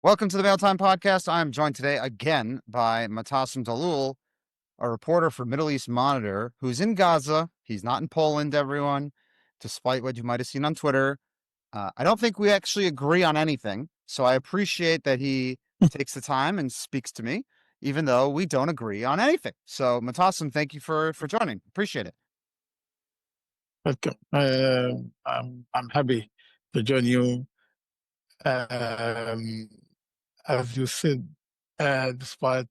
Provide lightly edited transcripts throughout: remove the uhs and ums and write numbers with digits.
Welcome to the Mailtime Podcast. I'm joined today again by Matassim Dalul, a reporter for Middle East Monitor, who's in Gaza. He's not in Poland, everyone, despite what you might have seen on Twitter. I don't think we actually agree on anything, so I appreciate that he takes the time and speaks to me, even though we don't agree on anything. So, Matassim, thank you for joining. Appreciate it. Welcome. I'm happy to join you. Um, as you said, despite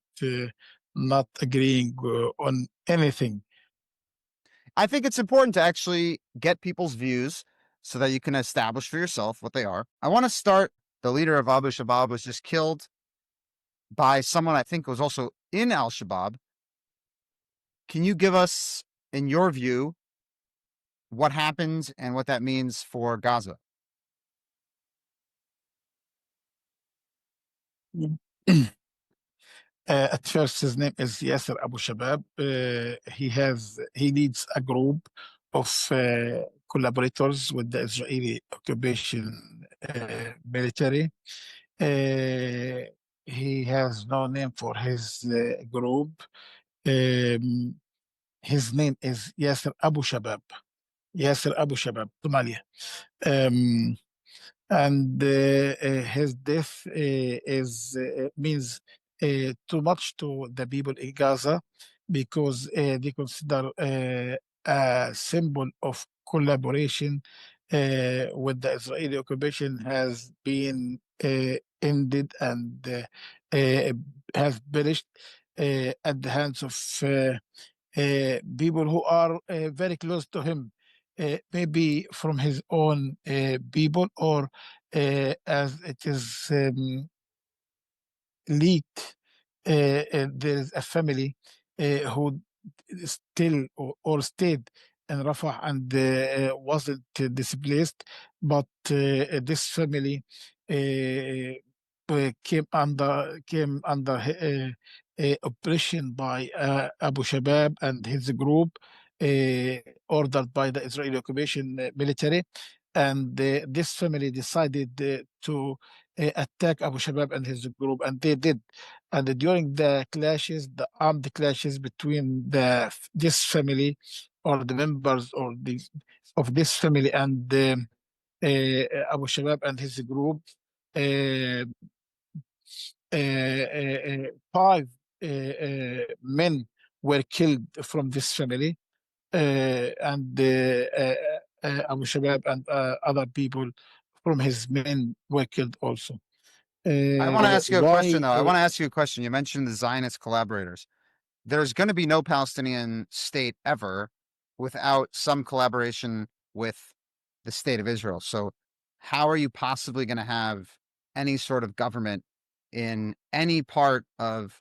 not agreeing on anything. I think it's important to actually get people's views so that you can establish for yourself what they are. I want to start. The leader of Abu Shabab was just killed by someone I think was also in Al Shabaab. Can you give us, in your view, what happened and what that means for Gaza? At first, his name is Yasser Abu Shabab. He leads a group of collaborators with the Israeli occupation military. Uh, he has no name for his group. Um, his name is Yasser Abu Shabab. Yasser Abu Shabab, Somalia. Um, and his death is means too much to the people in Gaza because they consider a symbol of collaboration with the Israeli occupation has been ended and has perished at the hands of people who are very close to him, maybe from his own people or as it is leaked, there is a family who still or stayed in Rafah and wasn't displaced, but this family came under oppression by Abu Shabab and his group, uh, ordered by the Israeli occupation military, and this family decided to attack Abu Shabab and his group, and they did. And during the clashes, the armed clashes between this family or the members or of this family and Abu Shabab and his group, uh, five men were killed from this family, and Abu Shabab and other people from his men were killed also. I want to ask you a question, Why? though. I want to ask you a question. You mentioned the Zionist collaborators. There's going to be no Palestinian state ever without some collaboration with the state of Israel. So, how are you possibly going to have any sort of government in any part of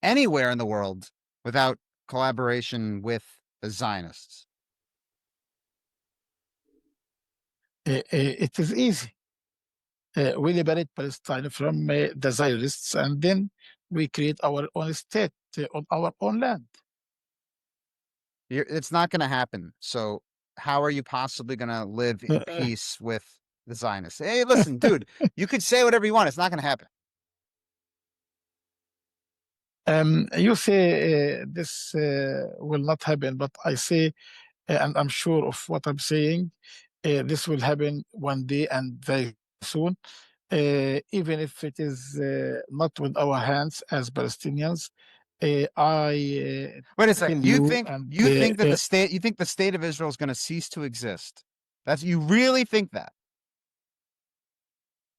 anywhere in the world without collaboration with the Zionists? It is easy. We liberate Palestine from the Zionists, and then we create our own state on our own land. It's not going to happen. So, how are you possibly going to live in peace with the Zionists? Hey, listen, dude, you could say whatever you want. It's not going to happen. You say this will not happen, but I say, and I'm sure of what I'm saying, this will happen one day and very soon, even if it is not with our hands as Palestinians. I Wait a tell second. you, and You think that you think the state of Israel is going to cease to exist? You really think that?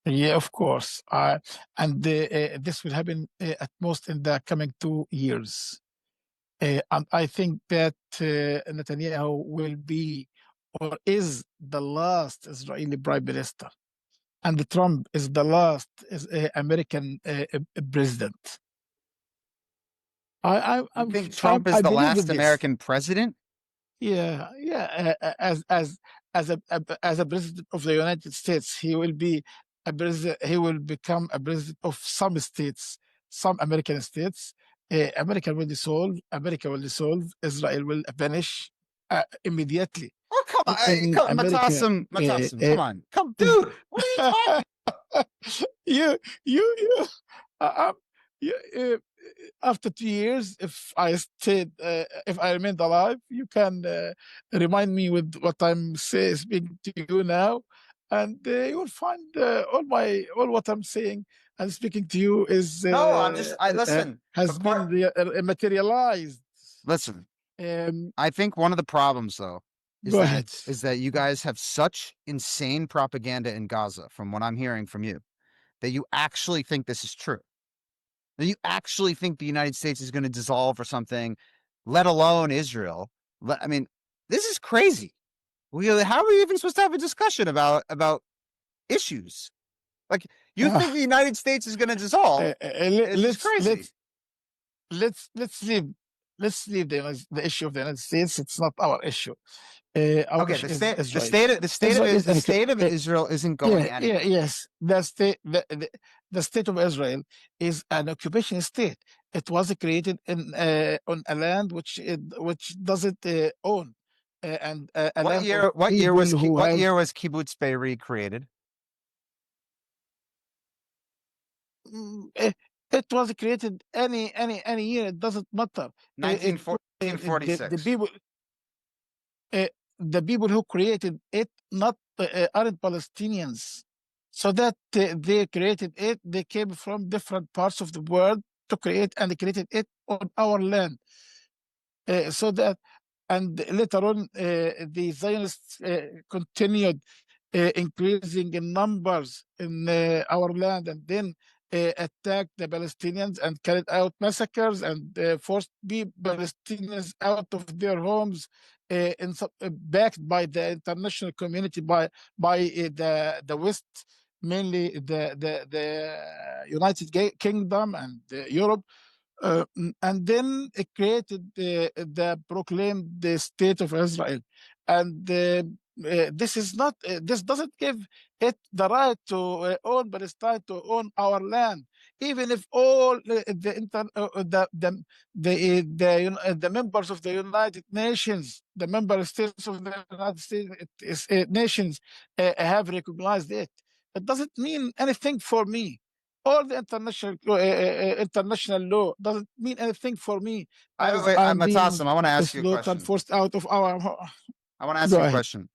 yeah, of course. And this will happen at most in the coming 2 years. And I think that Netanyahu will be or is the last Israeli prime minister, and Trump is the last American president. You think Trump is I the believe in last this. American president? Yeah, yeah. As a president of the United States, he will be a president. He will become a president of some states, some American states. America will dissolve. America will dissolve. Israel will vanish immediately. Oh, come on. In Come, America, Matassim, come on. Come, dude, what are you talking about? you, uh, you after 2 years, if I remained alive, you can remind me with what speaking to you now, and you will find all what I'm saying and speaking to you is No, I listen. The has been part, materialized. listen. Um, I think one of the problems, though, Go ahead. is that you guys have such insane propaganda in Gaza, from what I'm hearing from you, that you actually think this is true. That you actually think the United States is going to dissolve or something, let alone Israel. I mean, this is crazy. How are we even supposed to have a discussion about issues? Like, you Uh, think the United States is going to dissolve? It's just let's crazy. let's leave the issue of the United States. It's not our issue. Our Okay, issue is Israel. the state of Israel isn't going anywhere. Yes. The state of Israel is an occupation state. It was created on a land which doesn't own, and a land of people who What have. year was Kibbutz Be'eri created? It was created any year. It doesn't matter. It, the 1946. people uh, the people who created it not aren't Palestinians. So that they created it, they came from different parts of the world to create and created it on our land. So that, and later on, the Zionists continued increasing in numbers in our land, and then attacked the Palestinians and carried out massacres and forced Palestinians out of their homes, backed by the international community, by the West, mainly the United Kingdom and Europe. And then it created the proclaimed the state of Israel, and this is not this doesn't give it the right to own Palestine, to own our land, even if all the members of the United Nations, the member states of the United States nations have recognized it. It doesn't mean anything for me. All the international law doesn't mean anything for me, as I'm being Matassim, I want to ask you a slow and question. forced out of our. I want to ask Go you a ahead. question.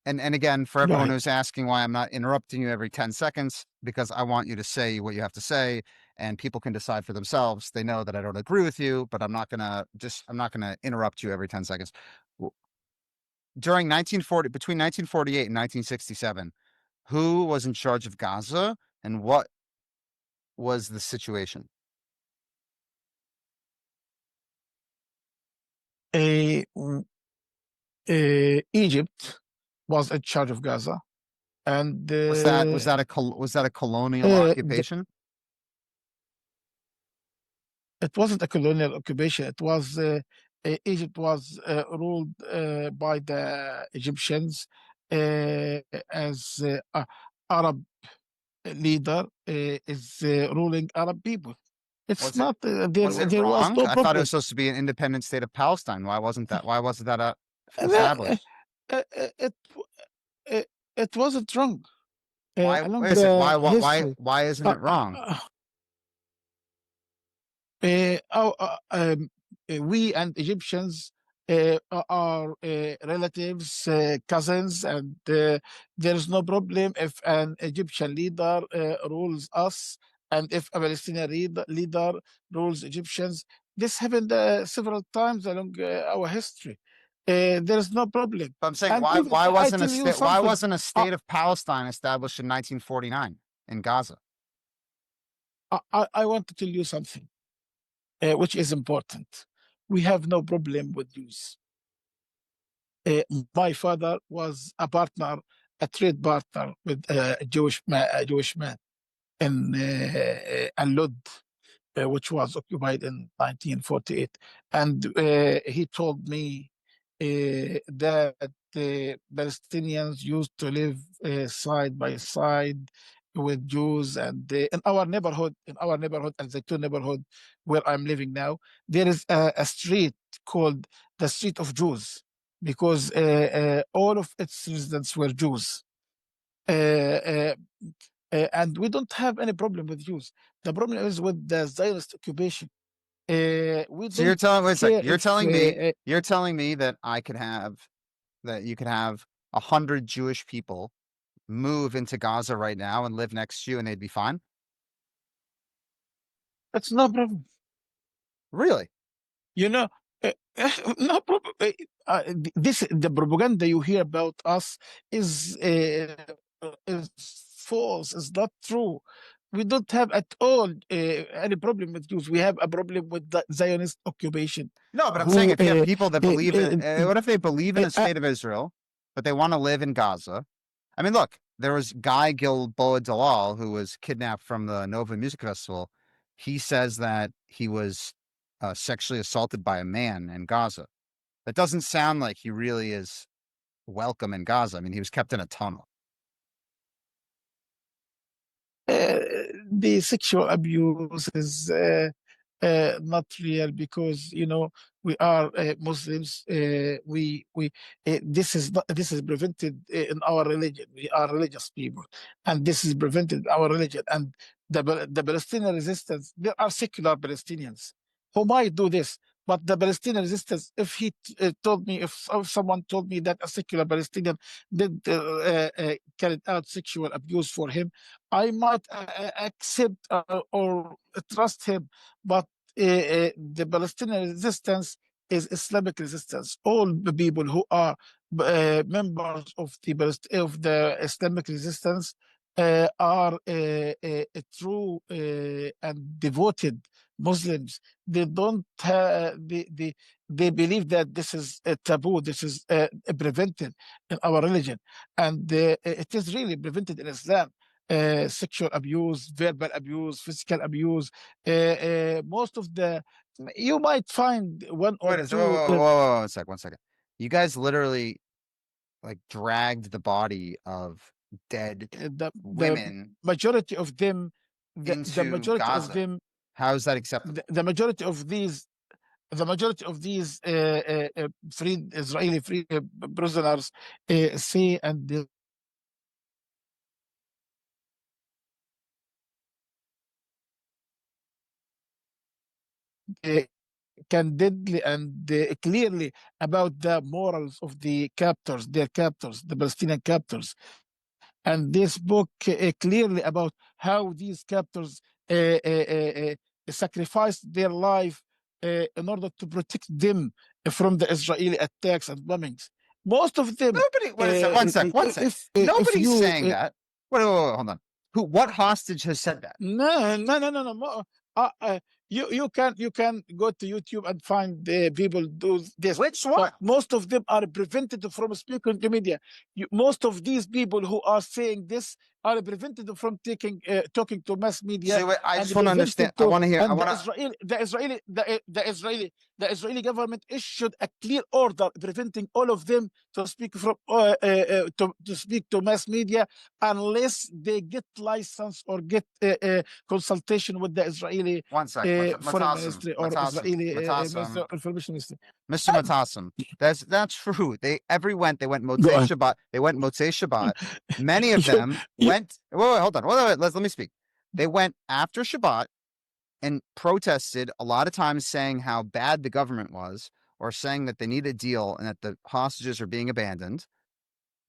And again, for Go everyone ahead. who's asking why I'm not interrupting you every 10 seconds, because I want you to say what you have to say, and people can decide for themselves. They know that I don't agree with you, but I'm not gonna interrupt you every 10 seconds. During 1940, between 1948 and 1967, who was in charge of Gaza, and what was the situation? Uh, Egypt was in charge of Gaza, and Was that a colonial uh, the, occupation? it wasn't a colonial occupation. It was Egypt was ruled by the Egyptians as Arab leader is ruling Arab people. It's Was it not was it there was wrong? no I thought it was problem. supposed to be an independent state of Palestine. Why wasn't that And, established? uh, uh, it it it wasn't wrong Why along is it? the history. Why isn't Uh, it uh, wrong? uh, uh, our, uh, um, we and Egyptians are relatives, cousins, and there's no problem if an Egyptian leader rules us, and if a Palestinian leader rules Egyptians. This happened several times along our history. There's no problem. But I'm saying, And even I tell you why something. wasn't a Uh, state of Palestine established in 1949 in Gaza? I want to tell you something, which is important. We have no problem with Jews. My father was a partner, a trade partner with a Jewish man in Al-Lud, which was occupied in 1948. And he told me that the Palestinians used to live side by side with Jews. And in our neighborhood, and the two neighborhood where I'm living now, there is a street called the Street of Jews, because all of its residents were Jews. uh, uh, and we don't have any problem with Jews. The problem is with the Zionist occupation. We So you're don't telling, wait a sec, care if you're telling me that you could have 100 Jewish people move into Gaza right now and live next to you and they'd be fine? it's no problem. Really? You know, no problem. This the propaganda you hear about us is false. It's not true. We don't have at all any problem with Jews. We have a problem with the Zionist occupation. No, but I'm saying Who if you have people that uh, believe in, uh, what if they believe in uh, the uh, state of Israel, but they want to live in Gaza? I mean, look, there was Guy Gilboa Dalal who was kidnapped from the Nova Music Festival. He says that he was sexually assaulted by a man in Gaza. That doesn't sound like he really is welcome in Gaza. I mean, he was kept in a tunnel. uh, the sexual abuse is not real because we are Muslims. We this is not, this is prevented in our religion. We are religious people, and this is prevented in our religion. And the Palestinian resistance, there are secular Palestinians who might do this. But the Palestinian resistance, if he told me, if someone told me that a secular Palestinian did carried out sexual abuse for him, I might accept or trust him. But the Palestinian resistance is Islamic resistance. All the people who are members of the Islamic resistance are true and devoted Muslims. They don't they believe that this is a taboo. This is prevented in our religion, and it is really prevented in Islam. Sexual abuse, verbal abuse, physical abuse. Most of the you might find one or Wait a second, two. one second. You guys literally like dragged the body of dead The women majority of them, the into majority of Gaza. them, How is that acceptable? the majority of these, freed Israeli free prisoners say and uh, candidly and clearly about the morals of the captors, their captors, the Palestinian captors. And this book clearly about how these captors sacrificed their life in order to protect them from the Israeli attacks and bombings. Most of them, Nobody. Wait a sec. One sec. One sec. if Nobody's you saying that. Hold on. Who? What hostage has said that? no, no, no, no, no. You can go to YouTube and find people do this, Which one? but most of them are prevented from speaking to media. Most of these people who are saying this are prevented from talking to mass media See, wait, I and just want to understand. prevented I to. want to hear. I And want to. the Israeli government issued a clear order preventing all of them to speak to speak to mass media unless they get license or get consultation with the Israeli One sec. foreign Matassim. ministry or Matassim. Israeli ministry Matassim. of information ministry. Mr. Matassim. That's true. They went Go Motzei on. Shabbat. They went Motzei Shabbat. Many of you, them you, went. Hold on. Let me speak. They went after Shabbat and protested a lot of times saying how bad the government was or saying that they need a deal and that the hostages are being abandoned.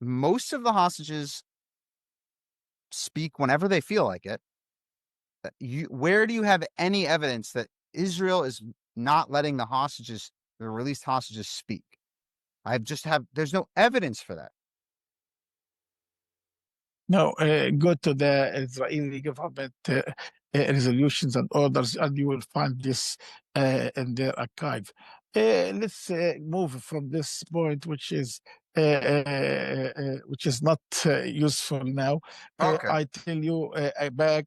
Most of the hostages speak whenever they feel like it. Where do you have any evidence that Israel is not letting the released hostages speak? There's no evidence for that. No, go to the Israeli government resolutions and orders, and you will find this in their archive. Let's move from this point, which is not useful now. Okay. I tell you, back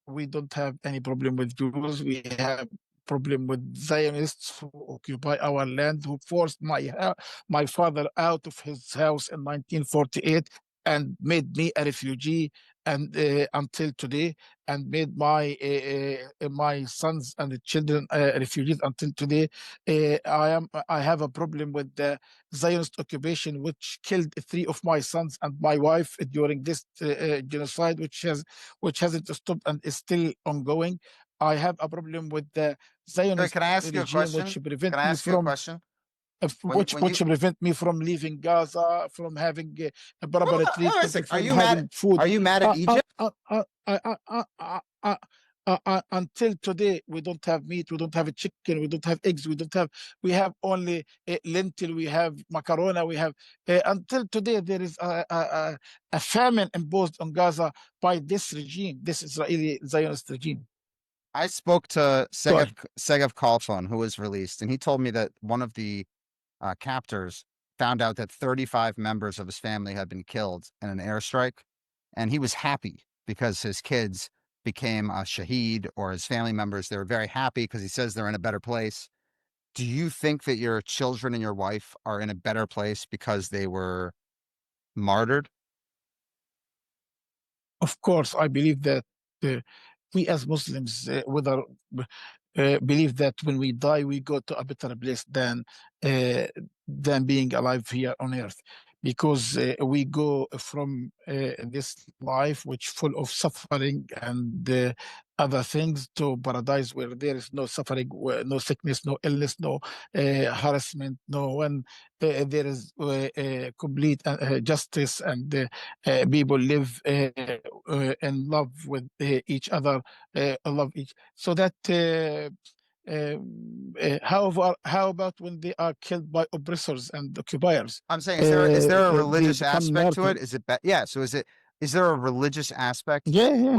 we don't have any problem with Jews. We have problem with Zionists who occupy our land, who forced my father out of his house in 1948 and made me a refugee, and until today, and made my sons and the children refugees until today. I have a problem with the Zionist occupation, which killed three of my sons and my wife during this genocide, which hasn't stopped and is still ongoing. I have a problem with the Zionist Can I ask you a regime, question? which prevent Can I me ask you a from question? which When you which prevent me from leaving Gaza, from having a Well, proper wait a treatment, sec. from having food. Are you mad at Egypt? Until today, we don't have meat, we don't have a chicken, we don't have eggs, we have only lentil, we have macaroni, we have until today there is a famine imposed on Gaza by this regime, this Israeli Zionist regime. I spoke to Sorry. Segev Kalfon, who was released, and he told me that one of the captors found out that 35 members of his family had been killed in an airstrike, and he was happy because his kids became a shaheed, or his family members. They were very happy because he says they're in a better place. Do you think that your children and your wife are in a better place because they were martyred? Of course, I believe that uh, we as Muslims, whether believe that when we die, we go to a better place uh, than being alive here on earth, because we go from this life which full of suffering and other things, to paradise where there is no suffering, no sickness, no illness, no harassment, no one. There is complete justice, and people live in love with each other, love each. So that however, how about when they are killed by oppressors and occupiers? I'm saying, is there a They religious become aspect to it? martyrs. Is it yeah? So is there a religious aspect Yeah, yeah.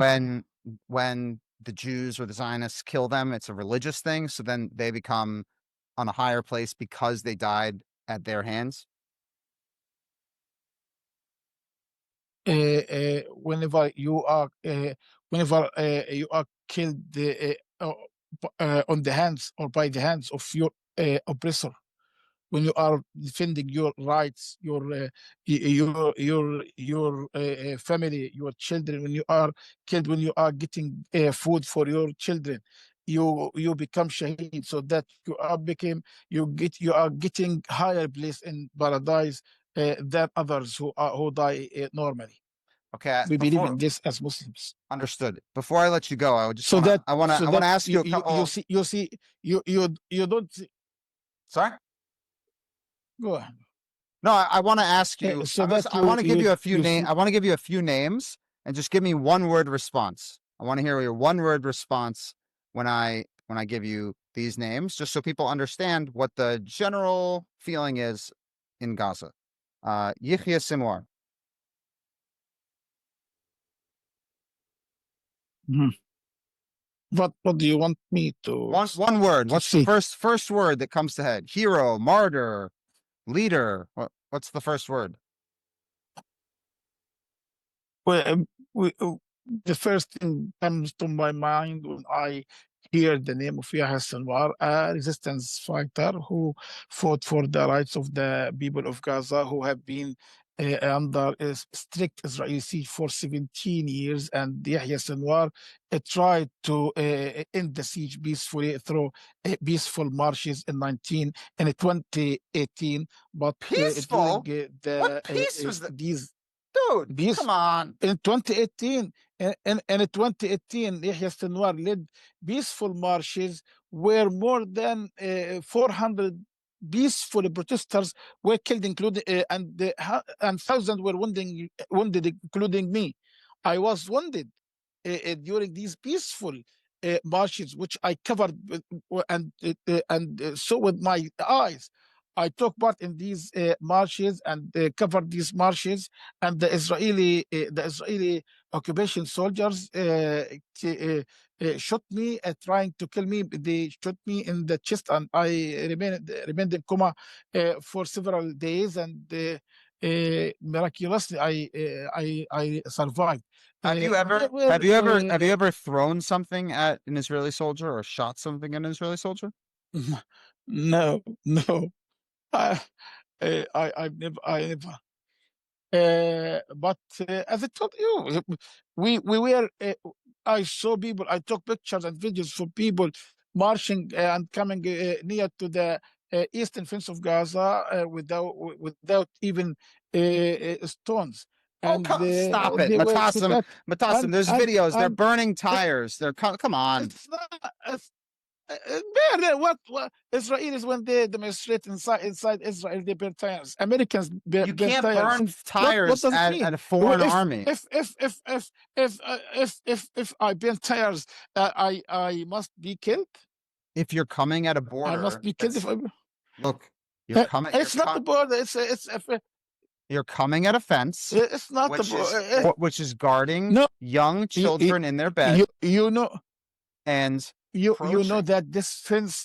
when the Jews or the Zionists kill them? It's a religious thing, so then they become on a higher place because they died at their hands. Whenever you are killed on the hands or by the hands of your oppressor, when you are defending your rights, your family, your children, when you are killed, when you are getting food for your children, you become shaheed, so that you are getting higher place in paradise than others who die normally. Okay, We believe before in this as Muslims. understood. Before I let you go, I would just So want to that I so want that to ask you a you couple. see you don't see, Sorry. go ahead. No, I want to ask you. So that I want to give you a few you see. I want to give you a few names, and just give me one word response. I want to hear your one word response when I give you these names, just so people understand what the general feeling is in Gaza. Yihya Sinwar. Mhm. What do you want me One word. to What's the see? first word that comes to head? Hero, martyr, leader. What's the first word? Well, the first thing comes to my mind when I hear the name of Yahya Sinwar, a resistance fighter who fought for the rights of the people of Gaza, who have been under a strict Israeli siege for 17 years. And Yahya Sinwar tried to end the siege peacefully through peaceful marches in 2018. But during Peaceful. What peace was that? Dude, these come on. in 2018, in 2018, Yahya Sinwar led peaceful marches where more than 400 peaceful protesters were killed, including and thousands were wounded, including me. I was wounded during these peaceful marches, which I covered and saw with my eyes. I took part in these marches and covered these marches, and the Israeli occupation soldiers shot me, trying to kill me. They shot me in the chest, and I remained in coma for several days. And miraculously, I survived. Have you ever thrown something at an Israeli soldier or shot something at an Israeli soldier? No, no. I, I've never. But as I told you, we were. I saw people. I took pictures and videos for people marching and coming near to the eastern fence of Gaza without even stones, Oh, and stop it, they were to Matassim. that. Matassim, there's videos. They're And burning tires. They're come on. it's not. What Israelis, when they demonstrate inside Israel, they burn tires. Americans You burn can't tires. burn What tires does it mean? at a foreign army. If I burn tires, I must be killed. If you're coming at a I must border, be killed if I. look, you're coming. It's not the border. You're coming at a fence, It's not the border. which is guarding No, young you, children in their bed, you know. and You know approaching. that this fence,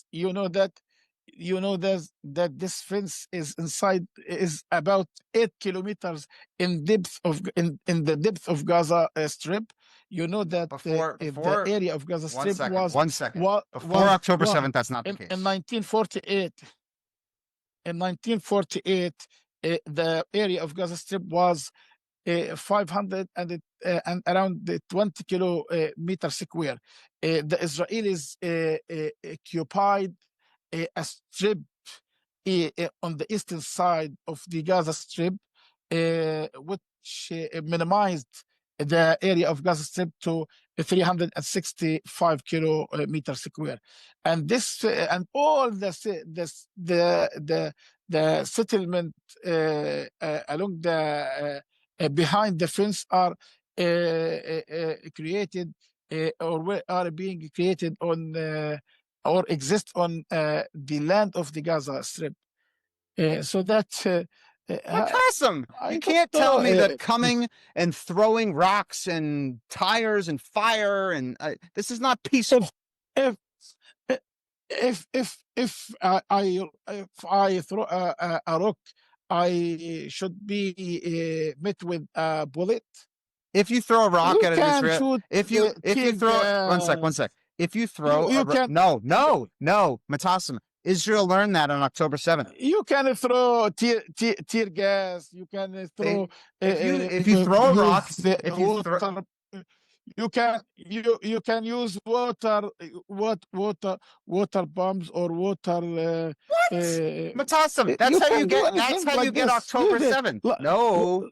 that this fence is inside, is about 8 kilometers in the depth of Gaza Strip. You know that the Before area of Gaza Strip one second. was Before was October was 7th, that's not the case. in 1948. In 1948, the area of Gaza Strip was 500 and around the 20 kilometer square. The Israelis occupied a strip on the eastern side of the Gaza Strip, which minimized the area of Gaza Strip to 365 kilometer square, and this and all the settlement along the behind the fence are created or are being created on or exist on the land of the Gaza Strip. So that Matassim, you I don't can't tell know. me that coming and throwing rocks and tires and fire and this is not peaceful. If if I throw a rock, I should be met with a bullet. If you throw a rock You at an can Israel, shoot if you tear throw one gas. sec, if you throw You can no, Matassim, Israel learned that on October 7th. you can throw tear gas. You can throw If you throw a rock, use if you throw water. You can use water bombs or water. what? Matassim, You can do that's anything how you like get this. October 7th. No.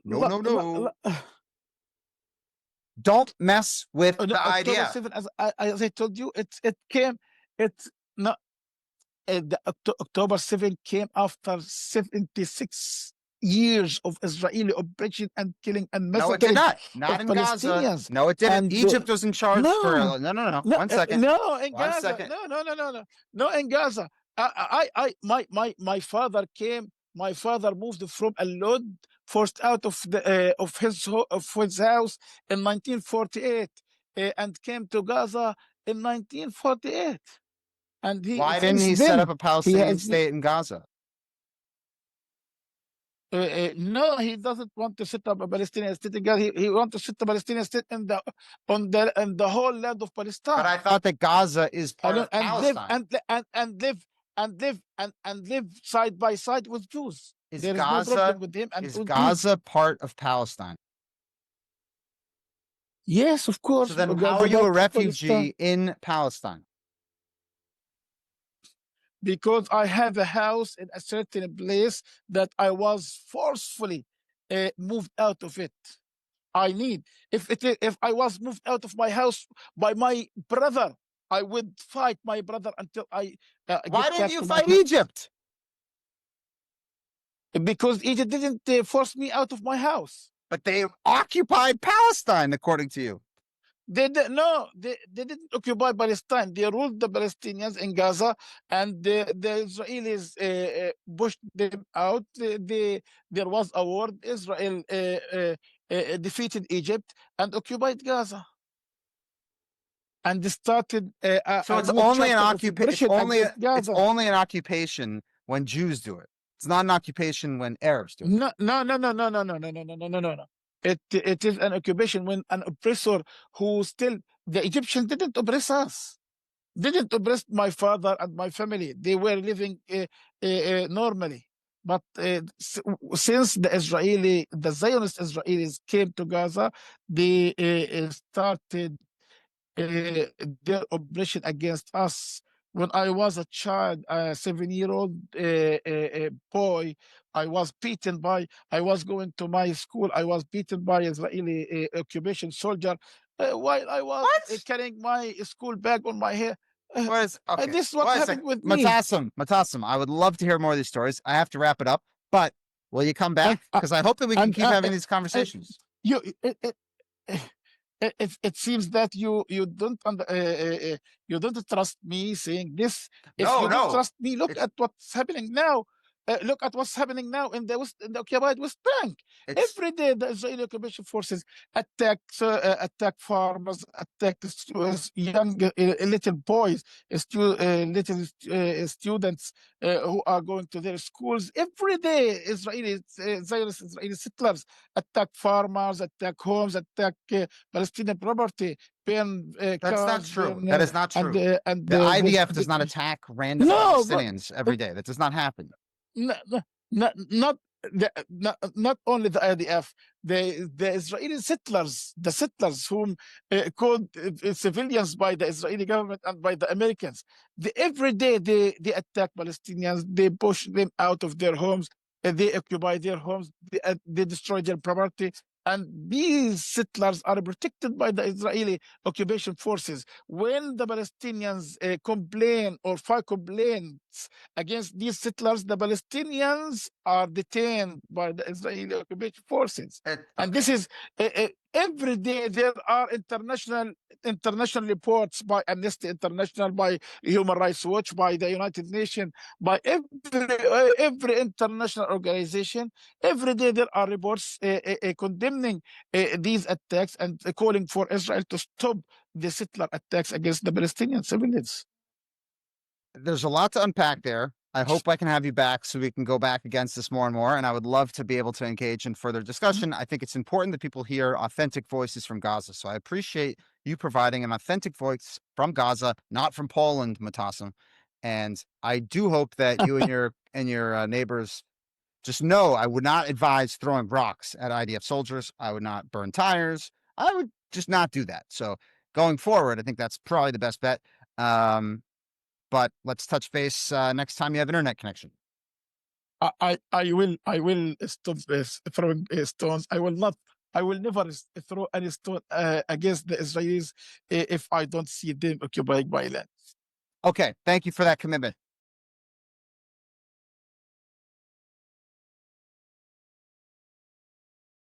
Don't mess with the October idea. 7th, as I told you, it's not the October 7th came after 76 years of Israeli operation and killing and No, it did massacring not. Not of in Gaza. Palestinians. No, it didn't. And Egypt was in charge for no, no. no, One second. no, in One Gaza. second. No, in Gaza. My father came. My father moved from a load, forced out of his house in 1948, and came to Gaza in 1948. And he Why didn't since he set up then a he Palestinian has state in Gaza? no, he doesn't want to set up a Palestinian state in Gaza. He wants to set a Palestinian state in the whole land of But Palestine. I thought that Gaza is part of And live Palestine. and live side by side with Jews. Is There is no problem with him and is with Jews. Gaza part of Palestine? Yes, of course. So then how Gaza are you a part of Palestine. refugee in Palestine? Because I have a house in a certain place that I was forcefully moved out of it. I need if I was moved out of my house by my brother, I would fight my brother until I Why get didn't back you to fight my Egypt? because Egypt didn't force me out of my house. But they occupied Palestine, according to you. They didn't occupy Palestine. They ruled the Palestinians in Gaza, and the Israelis pushed them out. There was a war. Israel defeated Egypt and occupied Gaza, and started So a it's new only an chapter of occupation. oppression against It's Gaza. only an occupation when Jews do it. It's not an occupation when Arabs do it. No. It is an occupation when an oppressor who still the Egyptians didn't oppress us, didn't oppress my father and my family. They were living normally. But since the Zionist Israelis came to Gaza, they started their oppression against us. When I was a child, a 7-year-old boy, I was going to my school, I was beaten by Israeli occupation soldier while I was What? carrying my school bag on my head. Uh, What is okay? this is what What is happened it? with me. Matassim, I would love to hear more of these stories. I have to wrap it up, but will you come And, back? Because I hope that we can and keep having these uh, conversations. you, it seems that you don't trust me saying this. If No, you don't no. trust me, look It's at what's happening now. Look at what's happening now in the occupied West Bank. it's Every day, the Israeli occupation forces attack farmers, attack young little boys, little students who are going to their schools. Every day, Zionist Israeli settlers attack farmers, attack homes, attack Palestinian property, burn that's not cars, true. burn That is not true. and The this. IDF does not attack random No, but Palestinians every day. That does not happen. not not only the IDF, the Israeli settlers, the settlers whom called civilians by the Israeli government and by the Americans. Every day they attack Palestinians, they push them out of their homes, they occupy their homes, they destroy their property. And these settlers are protected by the Israeli occupation forces. When the Palestinians complain or file complaints against these settlers, the Palestinians are detained by the Israeli occupation forces. And Okay. this is every day there are international reports by Amnesty International, by Human Rights Watch, by the United Nations, by every international organization. Every day there are reports condemning these attacks and calling for Israel to stop the settler attacks against the Palestinian civilians. There's a lot to unpack there. I hope I can have you back so we can go back against this more and more. And I would love to be able to engage in further discussion. I think it's important that people hear authentic voices from Gaza. So I appreciate you providing an authentic voice from Gaza, not from Poland, Matassim. And I do hope that you and your neighbors just know I would not advise throwing rocks at IDF soldiers. I would not burn tires. I would just not do that. So going forward, I think that's probably the best bet. But let's touch base next time you have internet connection. I will stop throwing stones. I will never throw any stone against the Israelis if I don't see them occupying my land. Okay, thank you for that commitment.